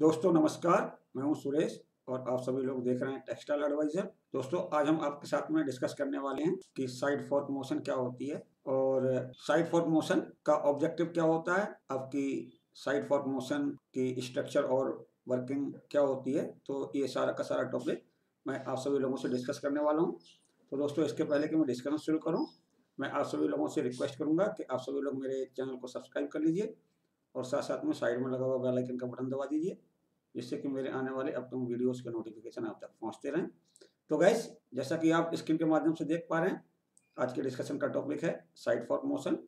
दोस्तों नमस्कार, मैं हूं सुरेश और आप सभी लोग देख रहे हैं टेक्सटाइल एडवाइजर। दोस्तों आज हम आपके साथ में डिस्कस करने वाले हैं कि साइड फोर्क मोशन क्या होती है और साइड फोर्क मोशन का ऑब्जेक्टिव क्या होता है, आपकी साइड फोर्क मोशन की स्ट्रक्चर और वर्किंग क्या होती है। तो ये सारा का सारा टॉपिक मैं आप सभी लोगों से डिस्कस करने वाला हूँ। तो दोस्तों इसके पहले कि मैं डिस्कशन शुरू करूँ, मैं आप सभी लोगों से रिक्वेस्ट करूँगा कि आप सभी लोग मेरे चैनल को सब्सक्राइब कर लीजिए और साथ साथ में साइड में लगा हुआ बेल आइकन का बटन दबा दीजिए, जिससे कि मेरे आने वाले अपकमिंग वीडियोस के नोटिफिकेशन आप तक पहुंचते रहें। तो गाइस, जैसा कि आप स्क्रीन के माध्यम से देख पा रहे हैं, आज के डिस्कशन का टॉपिक है साइड फोर्क मोशन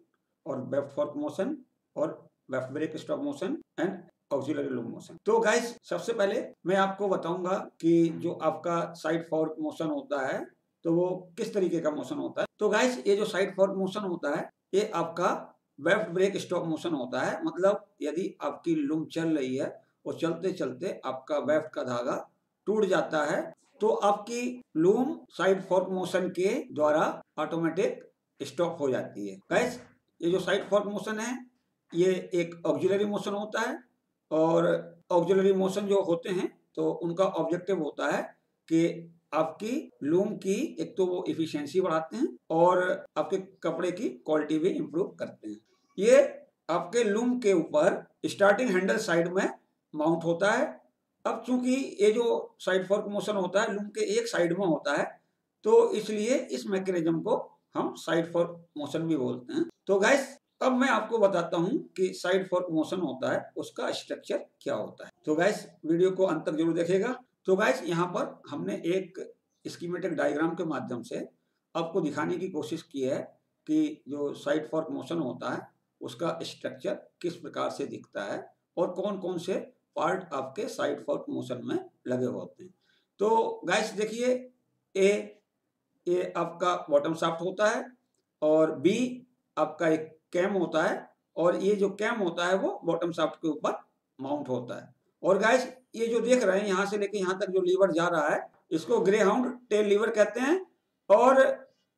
और लेफ्ट फोर्क मोशन और left break stop motion and auxiliary loop motion. तो गाइस, सबसे पहले मैं आपको बताऊंगा कि जो आपका साइड फोर्क मोशन होता है तो वो किस तरीके का मोशन होता है। तो गाइस, ये जो साइड फोर्क मोशन होता है ये आपका लेफ्ट ब्रेक स्टॉप मोशन होता है। मतलब यदि आपकी लूम चल रही है और चलते चलते आपका वेफ्ट का धागा टूट जाता है तो आपकी लूम साइड फोर्क मोशन के द्वारा ऑटोमेटिक स्टॉप हो जाती है। गाइस, ये जो साइड फोर्क मोशन है ये एक ऑक्सिलरी मोशन होता है और ऑक्सिलरी मोशन जो होते हैं तो उनका ऑब्जेक्टिव होता है कि आपकी लूम की एक तो वो एफिशिएंसी बढ़ाते हैं और आपके कपड़े की क्वालिटी भी इंप्रूव करते हैं। ये आपके लूम के ऊपर स्टार्टिंग हैंडल साइड में माउंट होता है। अब चूंकि ये जो साइड फोर्क मोशन होता है लूम के एक साइड में होता है तो इसलिए इस मैकेनिज्म को हम साइड फोर्क मोशन भी बोलते हैं। तो गाइस, अब मैं आपको बताता हूं कि साइड फोर्क मोशन होता है उसका स्ट्रक्चर क्या होता है। तो गाइस, वीडियो को अंत तक जरूर देखिएगा। तो गाइस, यहाँ पर हमने एक स्कीमेटिक डायग्राम के माध्यम से आपको दिखाने की कोशिश की है कि जो साइड फोर्क मोशन होता है उसका स्ट्रक्चर किस प्रकार से दिखता है और कौन कौन से पार्ट आपके साइड फोर्क मोशन में लगे होते हैं। तो गाइस देखिए, ए आपका बॉटम शाफ्ट होता है और बी आपका एक कैम होता है और ये जो कैम होता है वो बॉटम शाफ्ट के ऊपर माउंट होता है। और गाइस, ये जो देख रहे हैं यहाँ से लेके यहाँ तक जो लीवर जा रहा है इसको ग्रेहाउंड टेल लीवर कहते हैं। और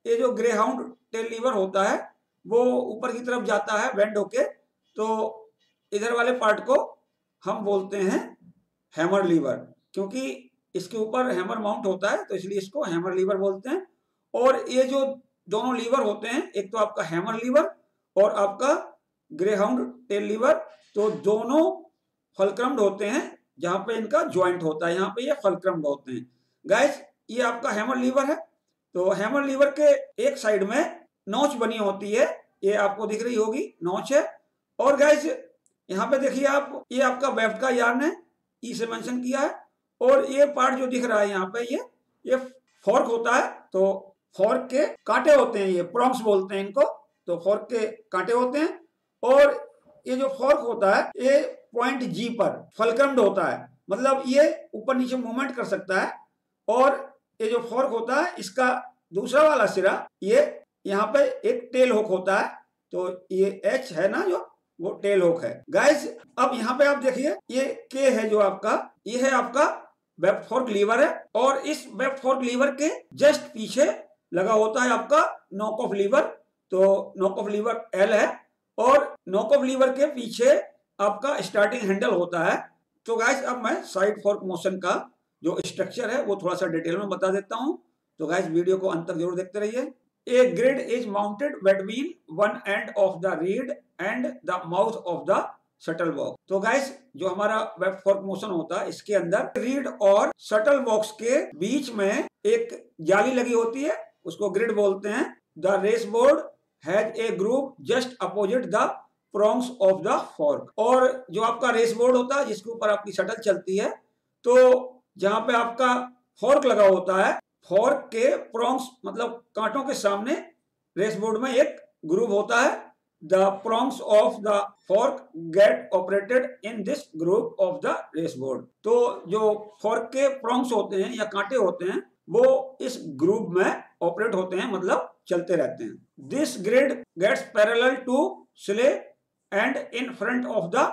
ये जो ग्रेहाउंड टेल लीवर होता है वो ऊपर की तरफ जाता है बेंड होके, तो इधर वाले पार्ट को हम बोलते हैं हैमर लीवर, क्योंकि इसके ऊपर हैमर माउंट होता है तो इसलिए इसको हैमर लीवर बोलते हैं। और ये जो दोनों लीवर होते हैं, एक तो आपका हैमर लीवर और आपका ग्रेहाउंड टेल लीवर, तो दोनों फलक्रम्ड होते हैं जहां पे इनका ज्वाइंट होता है, यहाँ पे ये फलक्रम्ड होते हैं। गाइस, ये आपका हैमर लीवर है। तो हैमर लीवर के एक साइड में नोच बनी होती है, ये आपको दिख रही होगी, नोच है। और गाइस, यहाँ पे देखिए आप, ये आपका वेफ्ट का यार्न है, ई से मेंशन किया है। और ये पार्ट जो दिख रहा है यहाँ पे ये फोर्क होता है। तो फोर्क के कांटे होते हैं, ये प्रोंग्स बोलते हैं इनको। तो फोर्क के कांटे होते हैं और ये जो फोर्क होता है ये पॉइंट जी पर फलक्रम्ड होता है, मतलब ये ऊपर नीचे मूवमेंट कर सकता है। और ये जो फोर्क होता है इसका दूसरा वाला सिरा ये यहाँ पे एक टेल हुक होता है, तो ये एच है ना जो, वो टेल हुक है। गाइस, अब यहाँ पे आप देखिए ये के है जो आपका, ये है आपका वेब फोर्क लीवर है और इस वेब फोर्क लीवर के जस्ट पीछे लगा होता है आपका नॉक ऑफ लीवर। तो नॉक ऑफ लीवर एल है और नॉक ऑफ लीवर के पीछे आपका स्टार्टिंग हैंडल होता है। तो गाइस, अब मैं साइड फोर्क मोशन का जो स्ट्रक्चर है वो थोड़ा सा डिटेल में बता देता हूं। तो गाइस, वीडियो को अंत तक जरूर देखते रहिए। A grid is mounted between one end of the reed and the mouth of the shuttle box. तो गाइस, जो हमारा वेब फोर्क मोशन होता है इसके अंदर रीड और शटल बॉक्स के बीच में एक जाली लगी होती है, उसको ग्रिड बोलते हैं। The race board has a groove just opposite the prongs of the fork. और जो आपका रेस बोर्ड होता है जिसके ऊपर आपकी शटल चलती है, तो जहां पे आपका फोर्क लगा होता है, फोर्क के प्रोंग्स मतलब कांटों के सामने रेस बोर्ड में एक ग्रूव होता है। The prongs of the fork get operated in this groove of the race board. तो जो फोर्क के प्रोंग्स होते हैं या कांटे होते हैं वो इस ग्रूव में ऑपरेट होते हैं, मतलब चलते रहते हैं। This grid gets parallel to sley and in front of the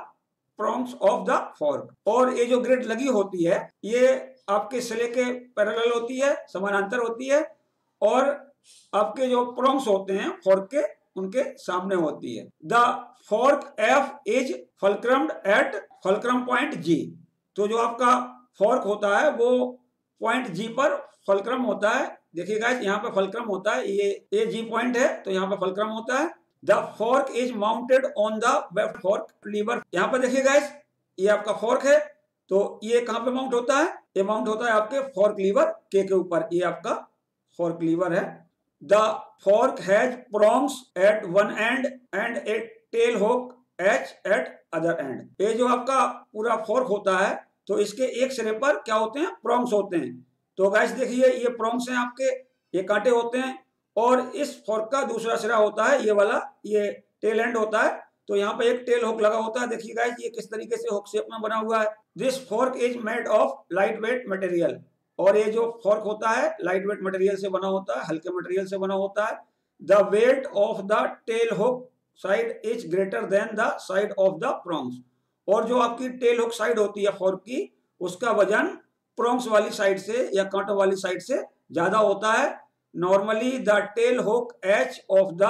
prongs of the fork. और ये जो ग्रिड लगी होती है ये आपके स्ले के पैरेलल होती है, समानांतर होती है, और आपके जो प्रोंग्स होते हैं फोर्क के उनके सामने होती है। The fork F is fulcrumed at fulcrum point G. तो जो आपका फॉर्क होता है वो पॉइंट जी पर फलक्रम होता है। देखिए गाइस, यहाँ पे फलक्रम होता है, ये जी पॉइंट है तो यहाँ पे फलक्रम होता है। The fork is mounted on the web fork lever. यहाँ पे देखिए गाइस, ये आपका फॉर्क है तो ये कहाँ पे माउंट होता है? ये माउंट होता है आपके फॉर्क लीवर के ऊपर। ये आपका फॉर्क लीवर है। The fork has prongs at one end and a tail hook H at other end. ये जो आपका पूरा फॉर्क होता है तो इसके एक सिरे पर क्या होते हैं? प्रोंग्स होते हैं। तो गाइस देखिए, ये प्रोंग्स हैं आपके, ये कांटे होते हैं। और इस फॉर्क का दूसरा सिरा होता है ये वाला, ये टेल एंड होता है। तो यहाँ पे एक टेल हुक लगा होता है। देखिए गाइस, ये किस तरीके से हुक शेप में बना हुआ है। This fork is made of light weight material. और ये जो फॉर्क होता है लाइट वेट मटेरियल से बना होता है, हल्के मटेरियल से बना होता है। The weight of the tail hook side is greater than the side of the prongs. और जो आपकी टेल हुक साइड होती है फॉर्क की, उसका वजन प्रोंग्स वाली साइड से या कांटों वाली साइड से ज्यादा होता है। Normally the tail hook H of the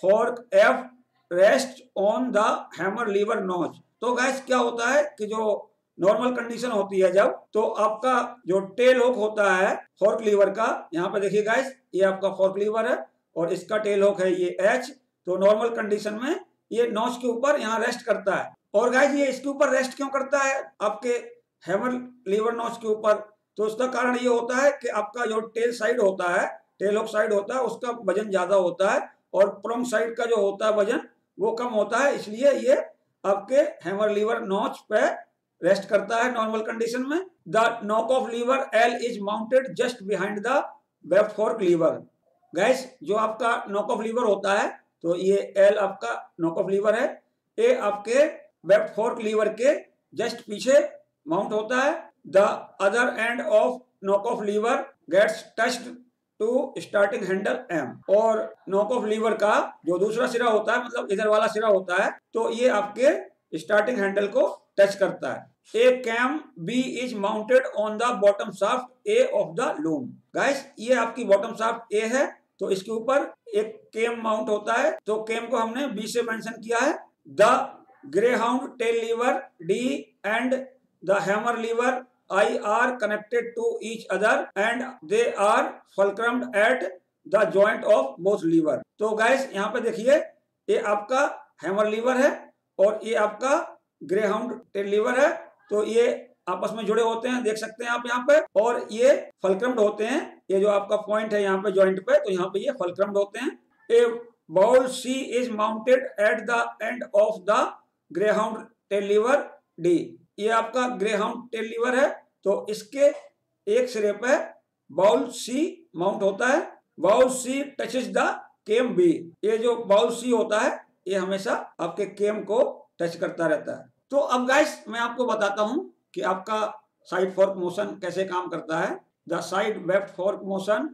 fork F rest on the hammer lever notch. तो गाइस क्या होता है कि जो नॉर्मल कंडीशन होती है जब, तो आपका जो टेल हुक होता है फॉर्क लीवर का, यहाँ पे देखिए गाइस, ये आपका फॉर्क लीवर है और इसका टेल हुक है ये एच। तो नॉर्मल कंडीशन में ये नॉच के ऊपर यहाँ रेस्ट करता है। और गाइस ये इसके ऊपर रेस्ट क्यों करता है? आपके हैमर लीवर नॉच के ऊपर। तो उसका कारण ये होता है कि आपका जो टेल साइड होता है, टेल हुक साइड होता है, उसका वजन ज्यादा होता है और प्रोंग साइड का जो होता है वजन वो कम होता है। इसलिए ये आपके हैमर लीवर नॉच पे रेस्ट करता है नॉर्मल कंडीशन में। The knock off lever L is mounted just behind the web fork lever. Guys जो आपका नॉक ऑफ लीवर होता है, तो ये एल आपका नॉक ऑफ लीवर है, ये आपके वेब फॉर्क लीवर के जस्ट पीछे माउंट होता है। The other end of knock off lever gets touched to starting handle M. और नॉक ऑफ लीवर का जो दूसरा सिरा होता है, मतलब इधर वाला सिरा होता है, तो ये आपके स्टार्टिंग हैंडल को टच करता है। A cam B is mounted on the bottom shaft A of the loom. Guys ये आपकी बॉटम शाफ्ट ए है, तो इसके ऊपर एक केम माउंट होता है। तो केम को हमने बी से मेंशन किया है। The greyhound tail lever D and the hammer lever I are connected to each other and they are fulcrumed at the joint of both lever। तो गाइस यहाँ पे देखिए, ये आपका हैमर लीवर है और ये आपका ग्रेहाउंड टेल लीवर है। तो ये आपस में जुड़े होते हैं, देख सकते हैं आप यहाँ पे। और ये फलक्रम्ड होते हैं। ये जो आपका पॉइंट है यहाँ पे जॉइंट पे, तो यहाँ पे ये फलक्रम्ड होते हैं। A bowl C is mounted at the end of the greyhound tail lever D. ये आपका ग्रेहाउंड टेल लीवर है, तो इसके एक सिरे पे बाउल सी माउंट होता है। Bowl C touches the cam B. ये जो बाउल सी होता है ये हमेशा आपके केम को टच करता रहता है। तो अब गाइस मैं आपको बताता हूं कि आपका साइड फॉर्क मोशन कैसे काम करता है। The side web fork motion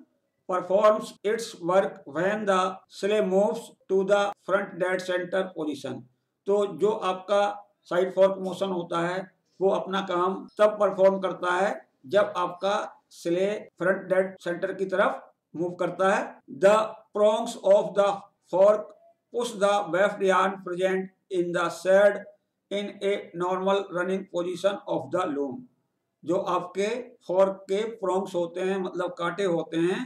performs its work when the sley moves to the front dead centre position. तो जो आपका साइड फॉर्क मोशन होता है वो अपना काम तब परफॉर्म करता है जब आपका स्ले फ्रंट डेड सेंटर की तरफ मूव करता है। The prongs of the fork push the weft yarn present in the shed in a normal running position of the loom. जो आपके फॉर्क के प्रोंग्स होते हैं, मतलब कांटे होते हैं,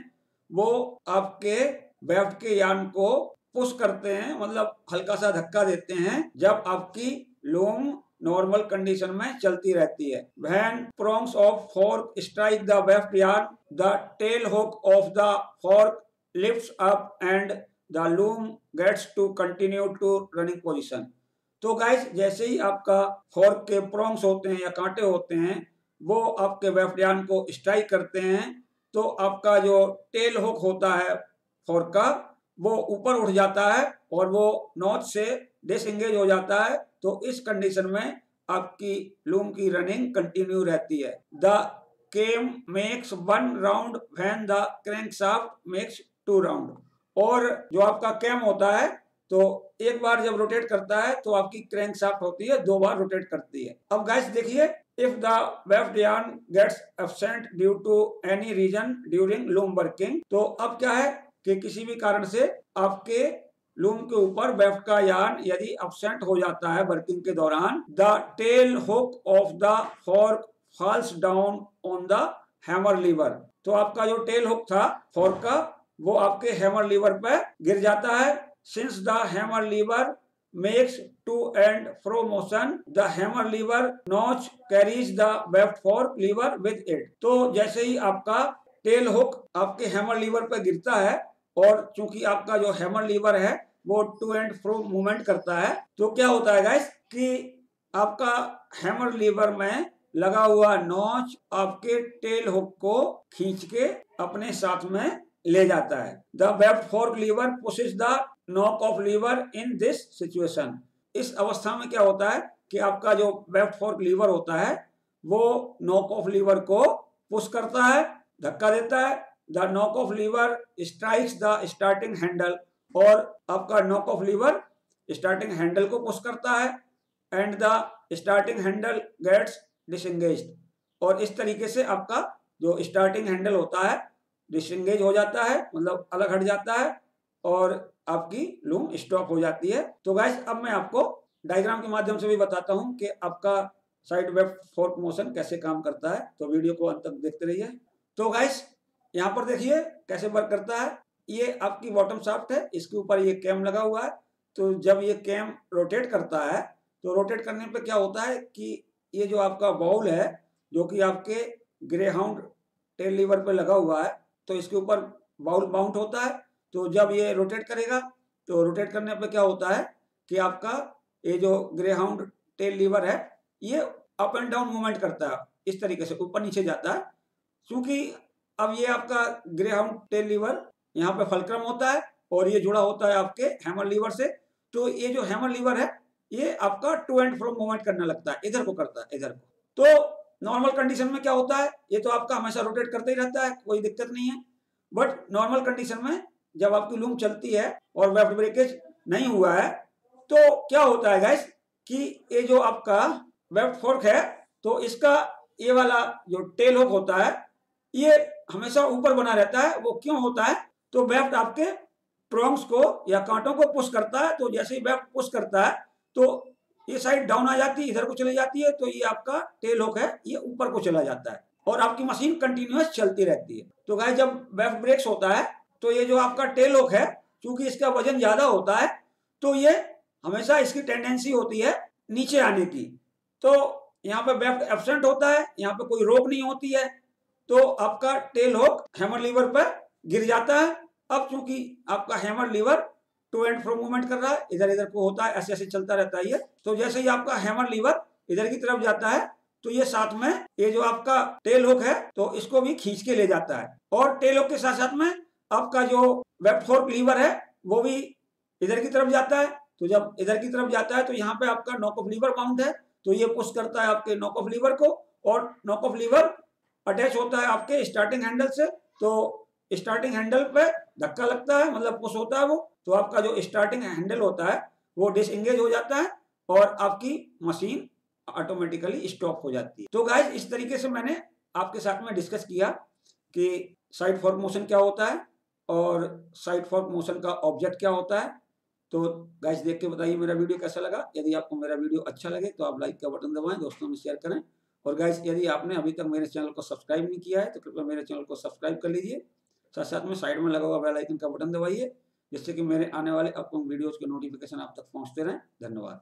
वो आपके वेफ्ट के यार्न को पुश करते हैं, मतलब हल्का सा धक्का देते हैं जब आपकी लूम नॉर्मल कंडीशन में चलती रहती है। When prongs of fork strike the weft yarn, the tail hook of the fork lifts up and the loom gets to continue to running position। तो गाइस जैसे ही आपका फॉर्क के प्रोंग्स होते हैं या कांटे होते हैं, वो आपके वेफ्ट यार्न को स्ट्राइक करते हैं, तो आपका जो टेल हुक होता है फॉर्क का, वो ऊपर उठ जाता है और वो नॉच से डिसएंगेज हो जाता है। तो इस कंडीशन में आपकी लूम की रनिंग कंटिन्यू रहती है। The came makes one round when the crankshaft makes 2 round. और जो आपका कैम होता है, तो एक बार जब रोटेट करता है तो आपकी क्रैंकशाफ्ट होती है 2 बार रोटेट करती है। अब गाइस देखिए, if the weft yarn gets absent due to any reason during loom working. तो अब क्या है कि किसी भी कारण से आपके लूम के ऊपर वेफ्ट का यार्न यदि एब्सेंट हो जाता है वर्किंग के दौरान, the tail hook of the fork falls down on the hammer lever. तो आपका जो टेल हुक था फॉर्क का वो आपके हैमर लीवर पे गिर जाता है। Since the hammer lever makes to and fro motion, the hammer lever notch carries the weft fork lever with it। तो जैसे ही आपका टेल हुक आपके हैमर लीवर पर गिरता है और चूंकि आपका जो हैमर लीवर है वो टू एंड फ्रो मूवमेंट करता है, तो क्या होता है गाइस कि आपका हैमर लीवर में लगा हुआ नॉच आपके टेल हुक को खींच के अपने साथ में ले जाता है। The weft fork lever pushes the knock off lever in this situation. इस अवस्था में क्या होता है कि आपका जो वेफ्ट फोर्क लीवर होता है वो नॉक ऑफ लीवर को पुश करता है, धक्का देता है। The knock off lever strikes the starting handle, और आपका knock off lever starting handle को पुश करता है and the starting handle gets disengaged. और इस तरीके से आपका जो स्टार्टिंग हैंडल होता है डिसएंगेज हो जाता है, मतलब अलग हट जाता है और आपकी लूम स्टॉप हो जाती है। तो गाइस अब मैं आपको डायग्राम के माध्यम से भी बताता हूं कि आपका साइड वेफ्ट फोर्क मोशन कैसे काम करता है, तो वीडियो को अंत तक देखते रहिए। तो गाइस यहाँ पर देखिए कैसे वर्क करता है। ये आपकी बॉटम शाफ्ट है, इसके ऊपर ये कैम लगा हुआ है। तो जब ये कैम रोटेट करता है तो रोटेट करने पे क्या होता है कि ये जो आपका बाउल है जो कि आपके ग्रे हाउंड टेल लीवर पे लगा हुआ है, तो इसके ऊपर बाउल माउंट होता है। तो जब ये रोटेट करेगा तो रोटेट करने पे क्या होता है कि आपका ये जो ग्रे हाउंड टेल लीवर है ये अप एंड डाउन मूवमेंट करता है, इस तरीके से ऊपर नीचे जाता है। क्योंकि अब ये आपका ग्रे हाउंड टेल लीवर यहाँ पे फलक्रम होता है और ये जुड़ा होता है आपके हैमर लीवर से। तो ये जो हैमर लीवर है ये आपका टू एंड फ्रो मूवमेंट करने लगता है, इधर को करता है, इधर को। तो नॉर्मल कंडीशन में क्या होता है, ये तो आपका हमेशा रोटेट करते ही रहता है, कोई दिक्कत नहीं है। बट नॉर्मल कंडीशन में जब आपकी लूम चलती है और वेफ्ट ब्रेकेज नहीं हुआ है तो क्या होता है गाइस कि ये जो आपका वेफ्ट फोर्क है तो इसका ये वाला जो टेल हुक होता है ये हमेशा ऊपर बना रहता है। वो क्यों होता है, तो वेफ्ट आपके प्रोंग्स को या कांटों को पुश करता है। तो जैसे ही वेफ्ट पुश करता है तो ये साइड डाउन आ जाती है, इधर को चली जाती है, तो ये आपका टेल हुक है ये ऊपर को चला जाता है और आपकी मशीन कंटिन्यूअस चलती रहती है। तो गाइस जब वेफ्ट ब्रेक्स होता है तो ये जो आपका टेल हुक है क्योंकि इसका वजन ज्यादा होता है तो ये हमेशा इसकी टेंडेंसी होती है नीचे आने की। तो यहाँ पे वेफ्ट एब्सेंट होता है, यहाँ पे कोई रोक नहीं होती है, तो आपका टेल हुक हैमर लीवर पर गिर जाता है। अब चूंकि आपका hammer lever to and fro movement कर रहा है, इधर इधर को होता है, ऐसे ऐसे चलता रहता है ये। तो जैसे ही आपका हैमर लीवर इधर की तरफ जाता है तो ये साथ में ये जो आपका टेल हुक है तो इसको भी खींच के ले जाता है। और टेल हुक के साथ साथ में आपका जो वेफ्ट फोर्क लीवर है वो भी इधर की तरफ जाता है। तो जब इधर की तरफ जाता है तो यहाँ पे आपका नॉक ऑफ लीवर माउंट है, तो ये पुश करता है आपके नॉक ऑफ लीवर को और नॉक ऑफ लीवर अटैच होता है आपके स्टार्टिंग हैंडल से। तो स्टार्टिंग हैंडल पे धक्का लगता है, मतलब पुश होता है वो, तो आपका जो स्टार्टिंग हैंडल होता है वो डिसएंगेज हो जाता है और आपकी मशीन ऑटोमेटिकली स्टॉप हो जाती है। तो गाइस इस तरीके से मैंने आपके साथ में डिस्कस किया कि साइड फोर्क मोशन क्या होता है और साइड फोर्क मोशन का ऑब्जेक्ट क्या होता है। तो गाइस देख के बताइए मेरा वीडियो कैसा लगा। यदि आपको मेरा वीडियो अच्छा लगे तो आप लाइक का बटन दबाएं, दोस्तों में शेयर करें। और गाइस यदि आपने अभी तक मेरे चैनल को सब्सक्राइब नहीं किया है तो कृपया मेरे चैनल को सब्सक्राइब कर लीजिए। साथ साथ में साइड में लगा हुआ बेल आइकन का बटन दबाइए जिससे कि मेरे आने वाले अपकमिंग वीडियोस के नोटिफिकेशन आप तक पहुंचते रहें। धन्यवाद।